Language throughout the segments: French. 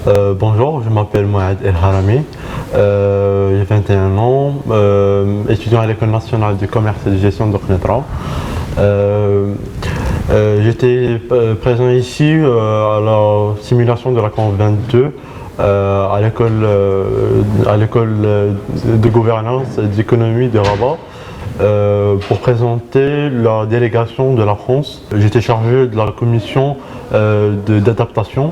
Bonjour, je m'appelle Mohamed El Harami, j'ai 21 ans, étudiant à l'École nationale du commerce et de gestion de Knetra. J'étais présent ici à la simulation de la COP22 à l'école de gouvernance et d'économie de Rabat. Pour présenter la délégation de la France. J'étais chargé de la commission d'adaptation.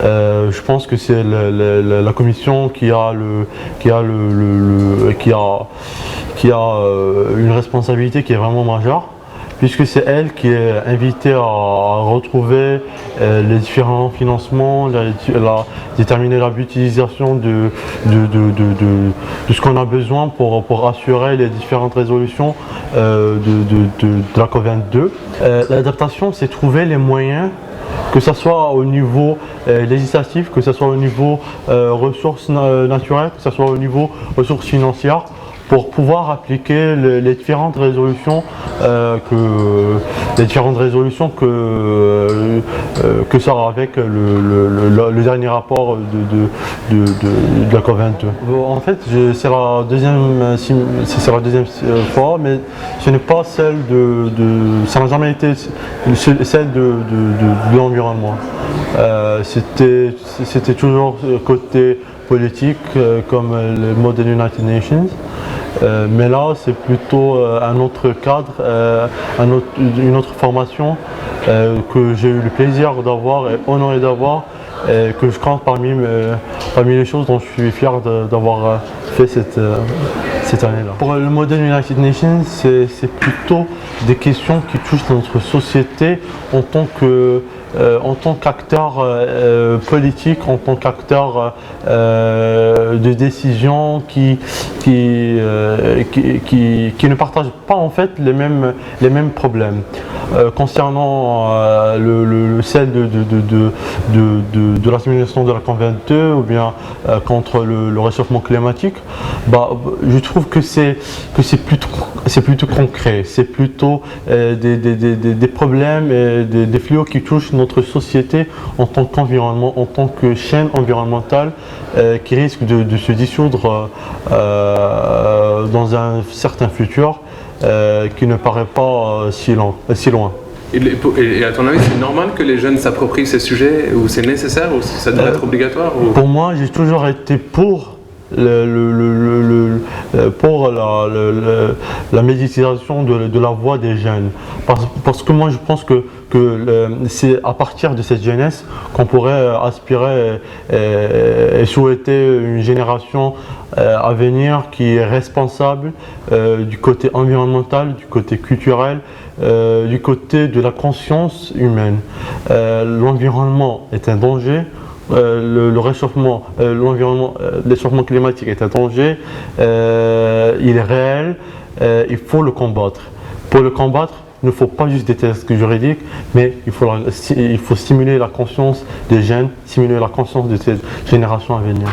Je pense que c'est la commission qui a une responsabilité qui est vraiment majeure, puisque c'est elle qui est invitée à retrouver les différents financements, déterminer la budgétisation de ce qu'on a besoin pour assurer les différentes résolutions de la COP22. L'adaptation, c'est trouver les moyens, que ce soit au niveau législatif, que ce soit au niveau ressources naturelles, que ce soit au niveau ressources financières, pour pouvoir appliquer les différentes résolutions que sort avec le dernier rapport de la COP22. En fait, c'est la deuxième fois, mais ce n'est pas celle ça n'a jamais été celle de l'environnement. C'était toujours côté politique, comme le modèle United Nations. Mais là, c'est plutôt un autre cadre, une autre formation que j'ai eu le plaisir d'avoir et honoré d'avoir, et que je compte parmi les choses dont je suis fier d'avoir fait cette année-là. Pour le modèle United Nations, c'est plutôt des questions qui touchent notre société en tant qu'acteur politique, en tant qu'acteur de décision qui ne partagent pas en fait les mêmes problèmes. Concernant celle de la simulation de la COP22 ou bien contre le réchauffement climatique, je trouve que c'est plutôt concret, c'est plutôt des problèmes et des fléaux qui touchent notre société en tant qu'environnement, en tant que chaîne environnementale qui risque de se dissoudre dans un certain futur qui ne paraît pas si loin. Et à ton avis, c'est normal que les jeunes s'approprient ces sujets, ou c'est nécessaire, ou ça devrait être obligatoire Pour moi, j'ai toujours été pour la médiatisation de la voix des jeunes, parce que moi je pense que c'est à partir de cette jeunesse qu'on pourrait aspirer et souhaiter une génération à venir qui est responsable du côté environnemental, du côté culturel, du côté de la conscience humaine. L'environnement est un danger. Le réchauffement climatique est un danger, il est réel, il faut le combattre. Pour le combattre, il ne faut pas juste des textes juridiques, mais il faut stimuler la conscience des jeunes, stimuler la conscience de cette génération à venir.